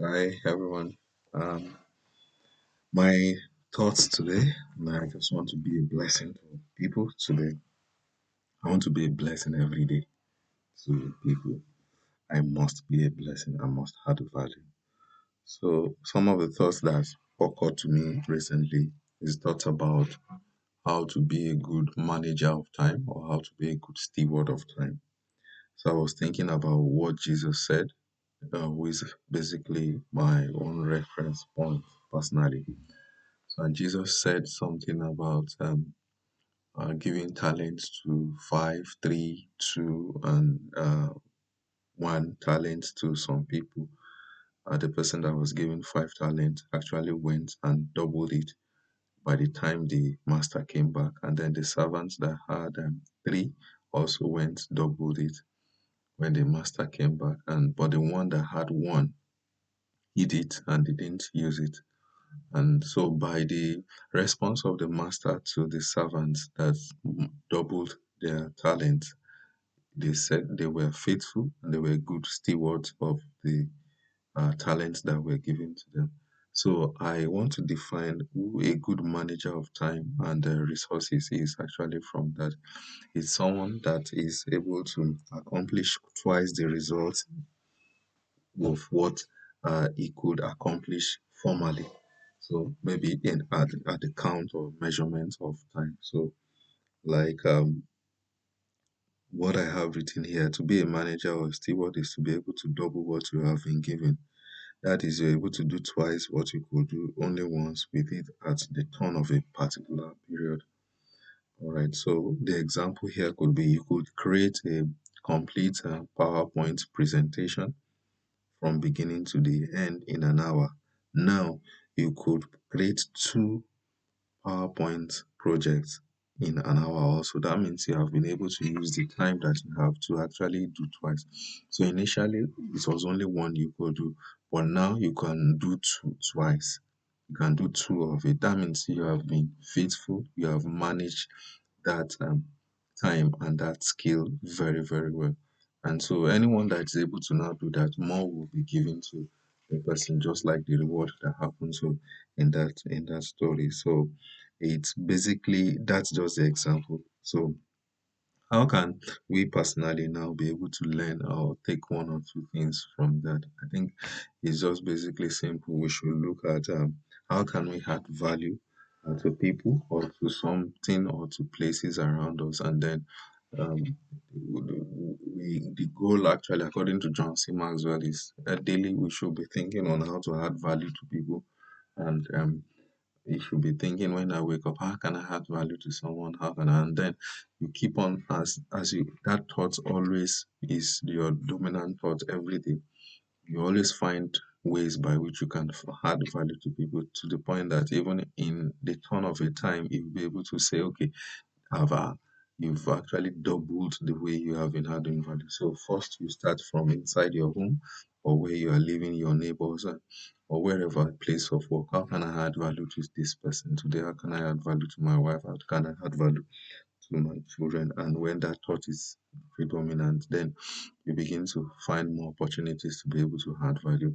Hi everyone. Um, my thoughts today, I just want to be a blessing to people today. I want to be a blessing every day to people. I must be a blessing. I must add value. So some of the thoughts that occurred to me recently is thoughts about how to be a good manager of time or how to be a good steward of time. So I was thinking about what Jesus said, which is basically my own reference point personally. And Jesus said something about giving talents to five, three, two, and one talent to some people. The person that was given five talents actually went and doubled it by the time the master came back. And then the servants that had three also went doubled it when the master came back. And but the one that had one hid it and didn't use it. And so, by the response of the master to the servants that doubled their talent, they said they were faithful and they were good stewards of the talents that were given to them. So, I want to define who a good manager of time and resources is actually from that. It's someone that is able to accomplish twice the results of what he could accomplish formally. So maybe at the count or measurement of time. So like what I have written here, to be a manager or steward is to be able to double what you have been given. That is, you're able to do twice what you could do only once with it at the turn of a particular period. All right. So the example here could be you could create a complete PowerPoint presentation from beginning to the end in an hour. Now you could create two PowerPoint projects in an hour also. That means you have been able to use the time that you have to actually do twice. So initially it was only one you could do, but now you can do two twice. You can do two of it. That means you have been faithful, you have managed that time and that skill very, very well. And so anyone that is able to now do that, more will be given to the person, just like the reward that happened so in that story. So it's basically that's just the example. So how can we personally now be able to learn or take one or two things from that? I think it's just basically simple. We should look at how can we add value to people or to something or to places around us, and then um, the goal actually, according to John C. Maxwell, is daily we should be thinking on how to add value to people, and you should be thinking when I wake up, how can I add value to someone? How can I? And then you keep on as you that thought always is your dominant thought every day. You always find ways by which you can add value to people to the point that even in the turn of a time, you'll be able to say, okay, have you've actually doubled the way you have been adding value. So first you start from inside your home or where you are living, your neighbors or wherever place of work. How can I add value to this person today? How can I add value to my wife? How can I add value to my children? And when that thought is predominant, then you begin to find more opportunities to be able to add value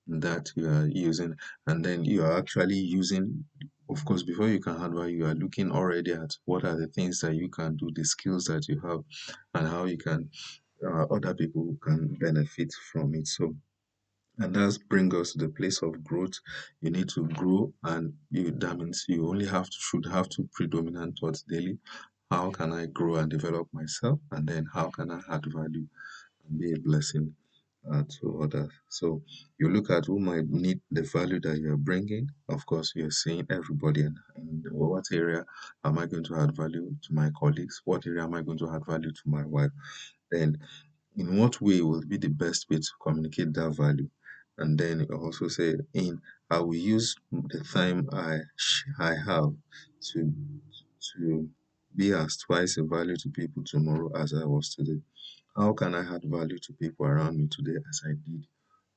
that you are using, and then you are actually using, of course, before you can add value, you are looking already at what are the things that you can do, the skills that you have, and how you can other people can benefit from it. So and that's bring us to the place of growth. You need to grow, and you that means you only have to should have two predominant thoughts daily. How can I grow and develop myself, and then how can I add value and be a blessing to others? So you look at who might need the value that you're bringing. Of course, you're seeing everybody, and what area am I going to add value to my colleagues? What area am I going to add value to my wife? Then in what way will be the best way to communicate that value? And then you also say in I will use the time I have to to be as twice a value to people tomorrow as I was today. How can I add value to people around me today as I did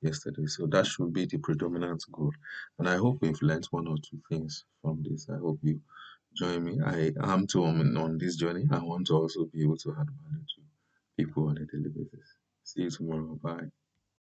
yesterday? So that should be the predominant goal. And I hope we've learned one or two things from this. I hope you join me. I am too on this journey. I want to also be able to add value to people on a daily basis. See you tomorrow. Bye.